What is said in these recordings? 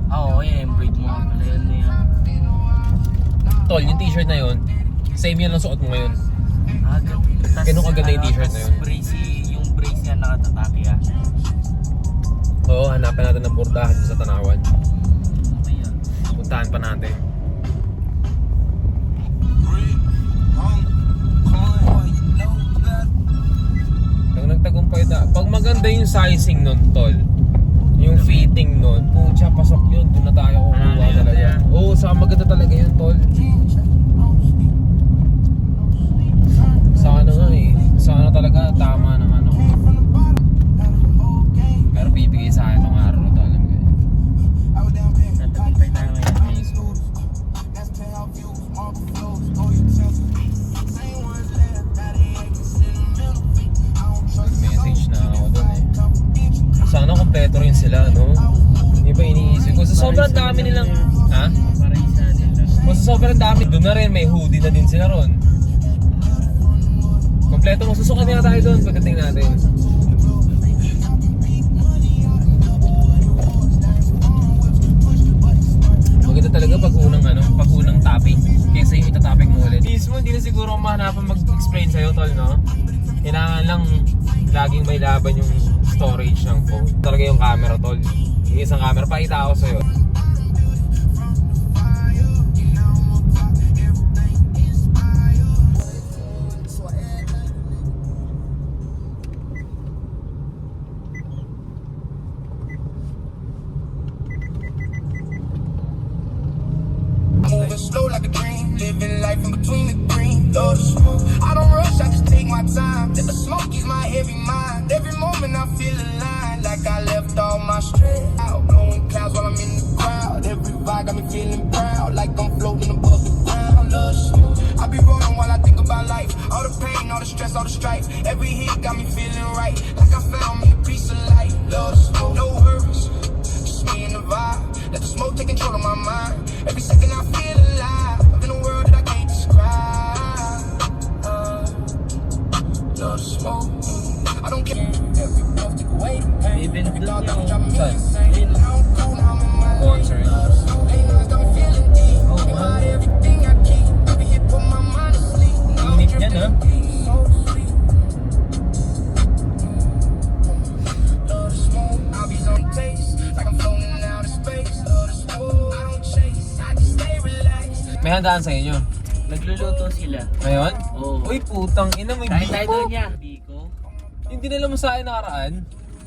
Oo, embroid mo pala yun na yan. Tol, yung t-shirt na yun, same yun ang suot mo ngayon. Ganun kaganda yung t-shirt na yun. Yung brace niya nakatatake ah. Oo, hanapin natin ng bordahan sa Tanawan. Okay ah. Puntahan pa natin. Pag nagtagumpay pag maganda yung sizing nun, tol, yung fitting nun, pucha, pasok yun, doon na tayo kukuha talaga. Oo, saka maganda talaga yun, tol. Sana nga eh, sana talaga tama ng ano. Pero bibigay sa akin ng araw na to, alam ko eh. Natagumpay tayo ngayon. Message na ako dun eh. Sana kompleto rin sila, no? Di ba iniisip ko? Sa sobrang dami nilang... Ha? Para isa natin lang. O sa sobrang dami, doon na rin, may hoodie na din sila ron. Kompleto, masusukan nila tayo doon pagdating natin. Maganda talaga pag unang topic kaysa yung itatopic mo ulit. Mismo, hindi na siguro mahanapan mag-explain sa'yo, tol, no? Kailangan lang laging may laban yung storage ng phone. Talaga yung camera, tol. Yung isang camera, pakita ako sa'yo. Moving slow like a dream, living life in between the green. Love the smoke. I don't rush, I just take my time. Let the smoke ease my heavy mind. Every moment I feel aligned, like I left all my stress out. Blowing clouds while I'm in the crowd. Every vibe got me feeling proud, like I'm floating above the ground. Love the smoke. I be rolling while I think about life. All the pain, all the stress, all the strife. Every hit got me feeling right, like I found me a piece of light. Love the smoke. No hurries, just me and the vibe. Let the smoke take control of my mind. Every second I feel alive in a world that I can't describe. Love the smoke. I don't care. Every breath take away the pain. Even Every thought doon got me yung- driving me insane. Now I'm cool, now I'm in my lane. Concert. Hey, now it's got me feeling deep. Oh, Think wow. about everything I keep. Every hit put my mind to sleep. Now I'm Init yan, drifting ha? deep, so sweet. Love the smoke. I'll be on taste, like I'm floating out of space. Love the smoke. I don't chase, I just stay relaxed. May handaan sa inyo. Nagluluto sila. Ngayon? Oo. Uy, putang ina, may Kain tayo biko. doon niya. Biko. Yung dinala mo sa akin nakaraan.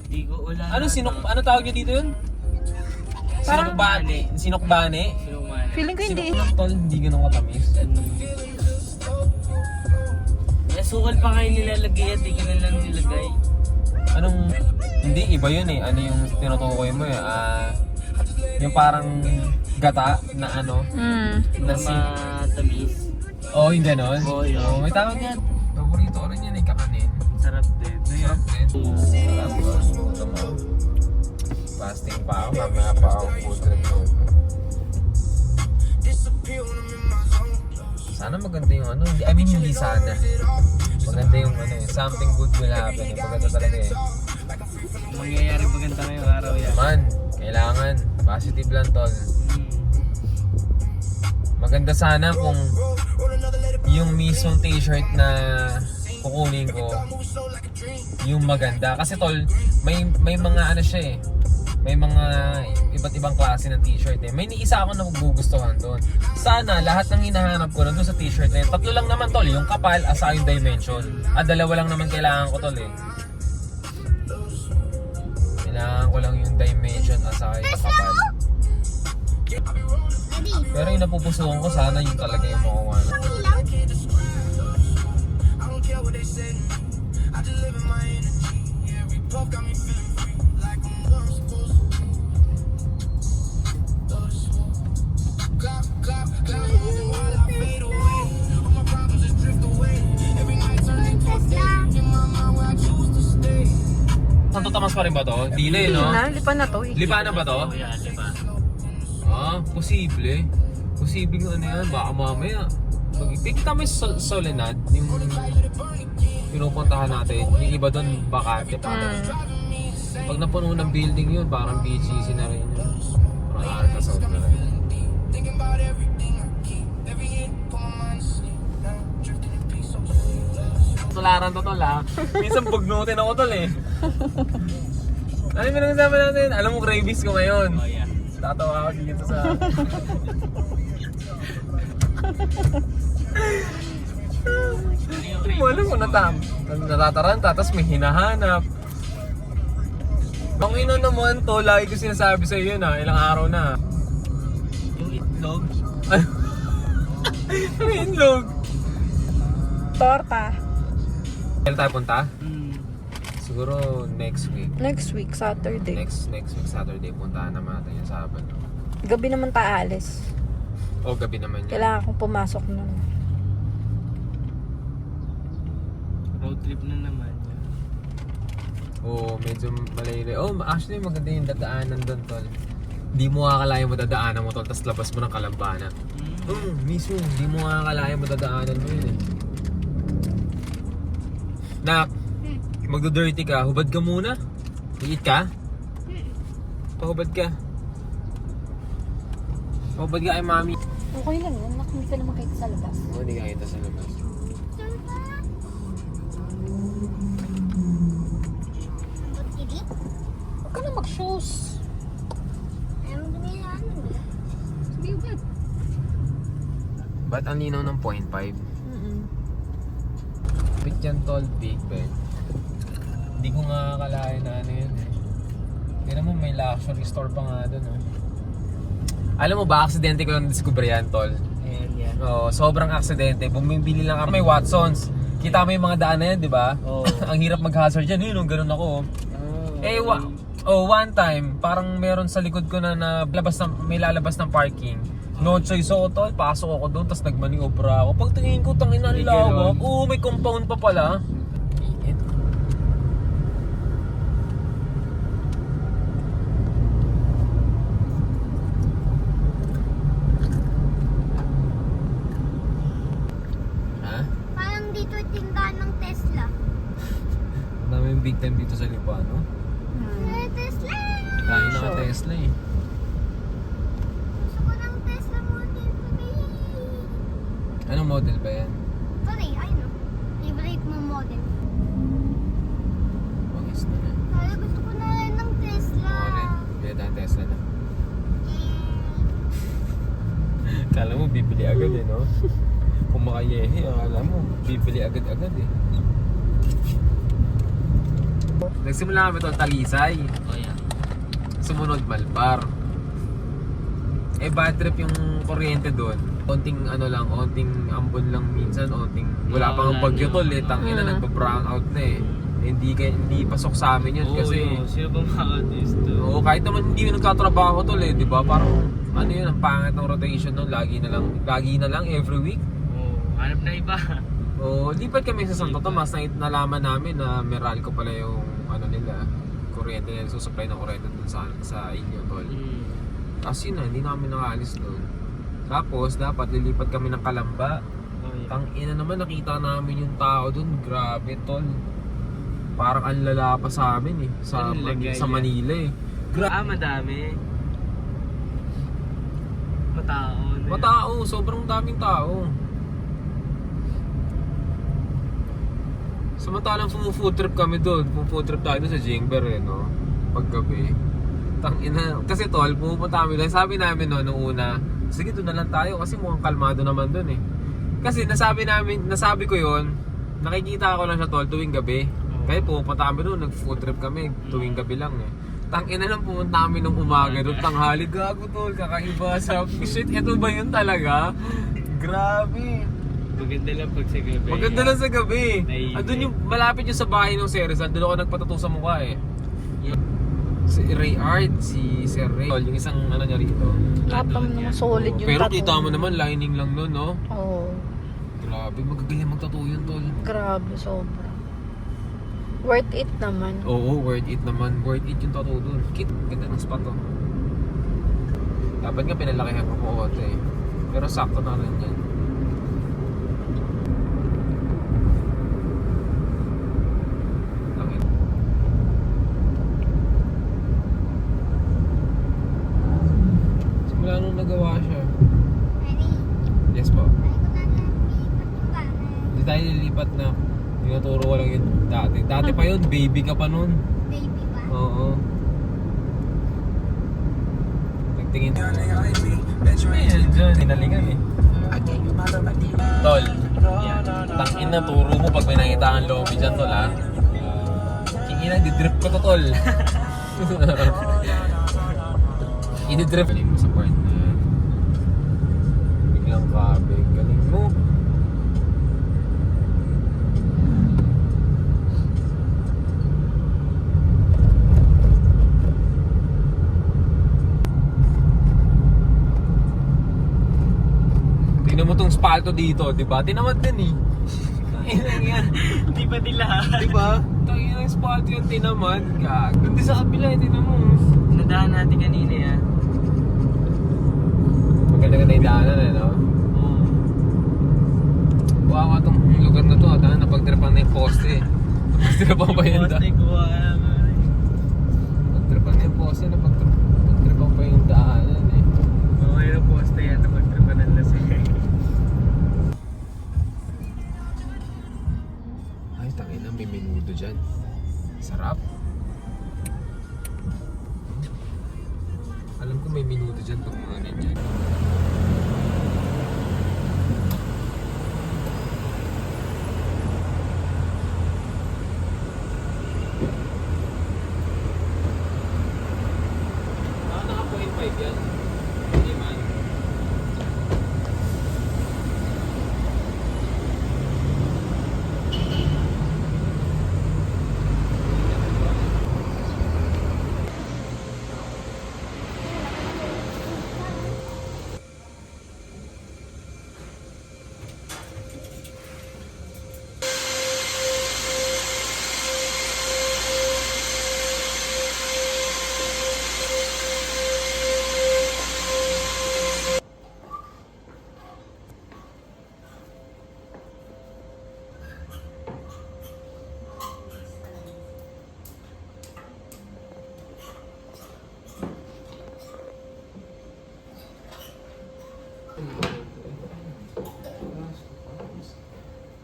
Biko, wala Ano, na. ano tawag niyo dito yun? Sinokbane. Sinokbane? Sinuman. Feeling ko hindi. Sinok tol, hindi ganun katamis. Eh, sukal pa kayo nilalagay at di ka na lang nilagay. Anong, hindi, iba yun eh. Ano yung tinutukoy mo eh? Yung parang gata na ano, na Matamis. oh, yung ganon. Oo, yun. Oh, may tawag yan. Paborito ko rin yan eh, kakanin. Sarap din. Sarap din. Tapos, puto mo. Fasting pa ako, mamaya pa ako food trip mo. Sana maganda yung ano, I mean hindi sana. Maganda yung ano eh, something good will happen. Maganda talaga eh. Mangyayari maganda ngayong araw yan. Man, kailangan. Positive lang tol. Maganda sana kung yung mismong t-shirt na kukunin ko yung maganda. Kasi tol, may mga ano siya eh. May mga iba't ibang klase ng t-shirt eh. May isa ako na magugustuhan doon. Sana lahat ng hinahanap ko nandun sa t-shirt na yun. Tatlo lang naman tol, yung kapal asa yung dimension. Dalawa lang naman kailangan ko tol eh. Kailangan ko lang yung dimension asa yung kapal. Pero yung napupusuhan ko sana yung talaga yung makuha na. Santo Tomas pa rin ba to? Dili, no? Lipa na to eh. Lipa na ba to? Oo, yan, diba? Posible. Posible ano yan, baka mamaya. Pagkita mo yung Soledad, yung pinupuntahan natin, yung iba doon bakante pa. Pag napuno ng building yun, parang BGC na rin yun. Maaga sa sobra. Thinking about everything I keep. Every hit, put my mind to sleep. Now, drifting in peace, so sweet. Tularan to tol ha. Minsan bugnutin ako tol eh. Ano yung pinag-usapan natin? Alam mo, cravings ko ngayon. Oh, yeah. Tatawa ako dito sa... Hindi mo alam kung natataranta, tapos may hinahanap. Ang ina naman to, lagi ko sinasabi sa iyo na, ilang araw na. Yung itlog. Ano yung itlog? Torta. Kailan tayo punta? Mm. Siguro next week. Next week, Saturday. Next week Saturday, puntahan naman natin yung Sabado. Gabi naman tayo alis. O gabi naman yun. Kailangan kong pumasok nun. Road trip na naman. Oo, medyo malayo. Oh, actually maganda yung dadaanan doon, tol. Hindi mo kakalayan mo dadaanan mo, tol, tapos labas mo ng Kalambanan. Mismo, hindi mo kakalayan mo dadaanan mo yun eh. Nak, magdo-dirty ka, hubad ka muna. Iit ka? Pahubad ka. Pahubad ka kay mami. Okay lang yan. Hindi ka naman kahit sa labas. Oo, hindi ka kita sa labas. Huwag ka na mag-shoes. Ba't ang linaw ng 0.5? Bit yan, tol, big bed. Hindi ko nga akalain na ano yun eh. Tignan mo, may luxury store pa nga doon oh. Alam mo ba, aksidente ko lang na-discover yan, tol. Ayan, yan. Oo, sobrang aksidente. Bumibili lang kami, may Watsons. Kita mo yung mga daan na yan, di ba? Oo. Ang hirap mag-hazard yan, yun, ganun ako. One time, parang meron sa likod ko na may lalabas ng parking. No choice ako, tol. Pasok ako doon, tapos nagmaniobra ako. Pagtingin ko, tangin na lawak. Oo, may compound pa pala. Ha? Parang dito tindahan ng Tesla. Daming big time dito sa Lipa, no? Tesla! Dahil naka-Tesla eh. Gusto ko ng Tesla Model 3. Anong model ba yan? Sorry, ayun o. Favorite mo model. Pangis na na. Kaya gusto ko na rin ng Tesla. Oo rin. Bili tayong Tesla na. Kala mo bibili agad eh, no? Kung makayehe, akala mo bibili agad-agad eh. Nagsimula kami ito Talisay. Oh, yeah. Sumunod Malbar. Eh bad trip yung kuryente doon. Konting ano lang, konting ambon lang minsan, konting wala pang Wala bagyo na. tol eh, tangina nagba-brown out na eh. Hindi pasok sa amin yun kasi Sino ba makakatis to? oo, kahit naman hindi yun nagkatrabaho tol eh, di ba? Parang ano yun, ang pangit ng rotation nun, lagi na lang every week. Oo, hanap na iba. Oo, lipat kami sa Santo Tomas, nalaman namin na Meralco pala yung ano nila, kuryente nila, susupply ng kuryente dun sa inyo tol. Tapos yun na, hindi namin nakaalis doon. Tapos dapat lilipat kami ng Kalamba. Oh, yeah. Tangina naman, nakita namin yung tao doon, grabe tol. Parang ang lala pa sa amin eh, sa Ang lagay sa yan. Manila eh. Madami. Matao. Matao, sobrang daming tao. Samantalang food trip kami doon, food trip tayo doon sa Jingber eh, no? Paggabi. Tangina, kasi tol, pumunta kami doon. Sabi namin no, nung una, sige doon na lang tayo kasi mukhang kalmado naman doon eh. Kasi nasabi ko yon, nakikita ko lang siya tol tuwing gabi. Kaya pumunta kami doon, nag-food trip kami tuwing gabi lang eh. Tangina lang pumunta kami nung umaga doon, tanghali, gago tol, kakaiba. Sabi, shit, ito ba yun talaga? Grabe. Maganda lang pag sa gabi. Maganda lang sa gabi. Naiinit. Andun yung malapit yung sa bahay ng Ceres, andun ako nagpatato sa mukha eh. Si Ray Art, si Sir Ray, yung isang ano niya rito. Tapang naman solid yung Pero tattoo. kita mo naman, lining lang nun, no? Oo. Grabe, magagaya magtattoo yun, tol. Grabe, sobra. Worth it naman. Oo, worth it naman. Worth it yung tattoo dun. Kit, ganda ng spot, oh. Dapat nga pinalakihan ko po konti eh. Pero sakto na rin yan. gagawa siya. Ready? Yes po. Ay, ko na lang lipat yung bahay. Hindi tayo lilipat na. Tinuturo ko lang yun dati. Dati pa yun, baby ka pa nun. Baby ba? Oo. Nagtingin. Ayan, dyan. Hinalingan eh. Tol. Tangin na, turo mo pag may nakita kang lobby dyan, tol ha. Kingin na, didrip ko to, tol. Ididrip. Galing mo sa part na yan. Biglang kabe. Galing mo. Tingnan mo tong spalto dito, di ba? Tinamad din eh. Di ba nila? Di ba? Tangin ng spalto yung tinamad. Gag. Hindi sa kabila, tingnan mo. Nadahan natin kanina yan. Maganda-ganda yung daanan eh, no? Oo. Wow, itong lugar na to, napagtripan na yung poste. Napagtripan pa yun da. Poste ko Napagtripan na yung poste, napagtripan pa yung daanan eh. okay na poste yan. Napagtripan ng lasing. Ay, tangin na, may menudo dyan. Sarap. Alam ko may menudo dyan pag mga ganyan. Naka-0.5 yan. Hindi man.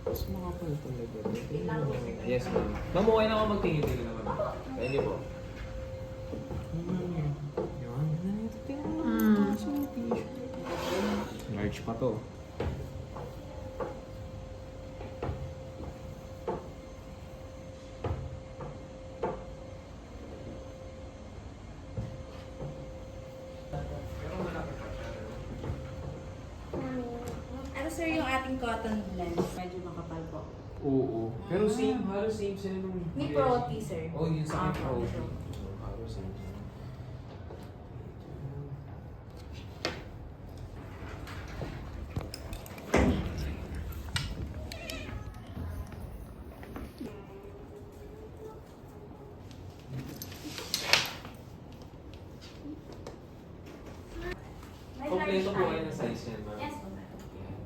Mas makapal talaga. Yes, ma'am. Ma'am, okay na ako magtingin-tingin naman. Pwede po. Yan. Tingnan mo naman sa t-shirt. Large pa to. Ano sir yung ating cotton blend? Medyo makapal po. Oo. Pero same, halos same sila nung... Ni Proti sir. Oh, yun sa akin Ah, Proti. Proti. Halos same sila. May Kompleto large po kayo tayo. na size yan, ma'am. Yes po ma'am. Yan.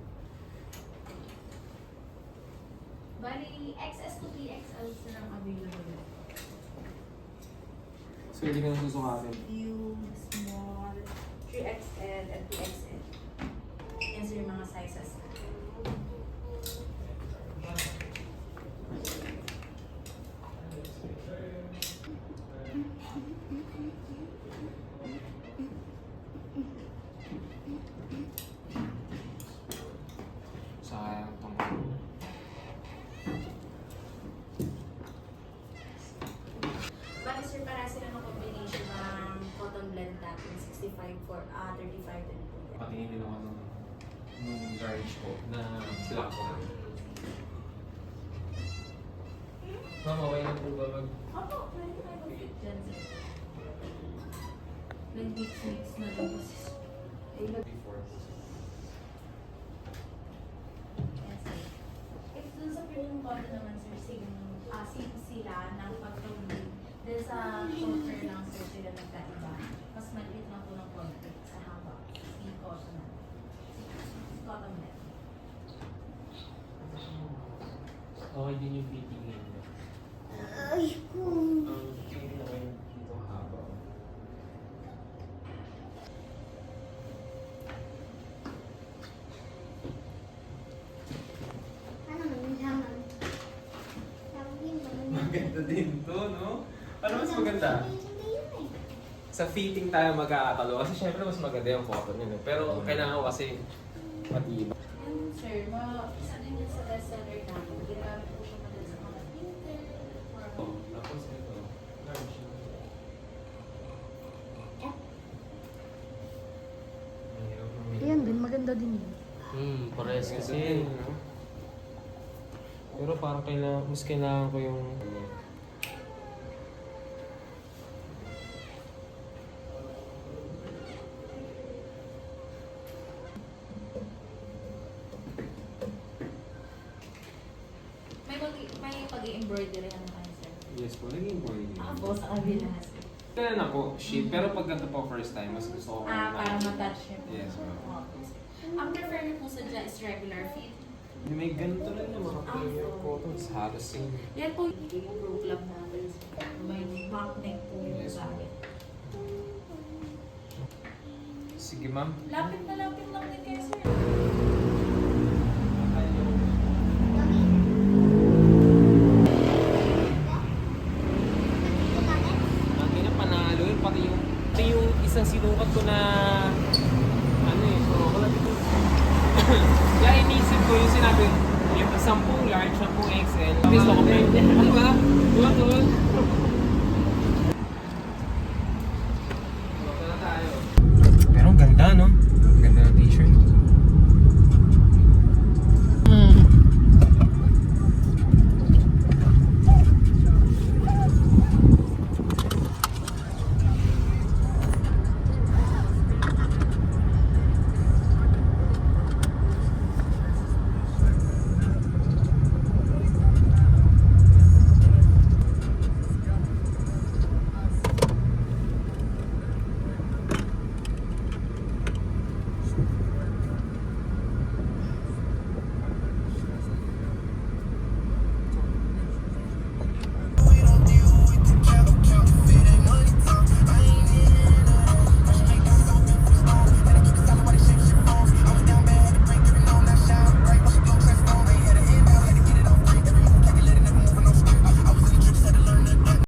Bali, XS to 3XL sir ang available. So, hindi ka nang susukatin. Yung small, 3XL at 2XL. Yan sir yung mga sizes. Sayang tong... Bali sir, para sila ng combination ng cotton blend natin, 35 for 35 din po. Patingin din ako nung large ko na black ko. Ma'am, okay lang po ba mag... Opo, pwede tayo mag-fit dyan sir. Nag-mix-mix na lang kasi. Before. Yes, sir. If dun sa premium cotton naman sir, same sila ng pag-tawid. Dahil sa shorter lang sir sila nagkaiba. Mas maliit lang po ng konti sa haba. Yung cotton na. Cotton net. Okay din yung fitting niya. Ay, kung... Ang fitting na kayo dito haba. din to, no? Ano mas maganda? Sa fitting tayo magkakatalo. Kasi syempre mas maganda yung photo niya. No? Pero kailangan ko kasi matibay. Yan, sir, isa din yan sa bestseller namin. Ginagamit po siya madalas sa mga printer. Tapos ito. Large. Ayan din, maganda din yun. Pares Kasi, kasi. pero parang kailangan ko yung May pag-i-embroidery ano kayo, sir? yes po, naging boy. Po, sa kabila. Kailan ako, sheet, pero pag ganito po first time, mas gusto ko Para matouch niyo po. Yes, ma'am. Opo, sir. Ang prefer niyo po sa dyan is regular fit. May ganito rin yung mga premium cottons, halos same. Yan po yung Pro Club natin. sir. May back neck po yung Yes, gamit. Sige ma'am. Lapit na lapit lang din kayo, sir. Ang ina panalo yun, pati yung isang sinukat ko na ano eh, so wala dito. Kaya inisip ko yung sinabi, yung 10 large, 10 XL. Gusto ko, ano ba? Diba, tol?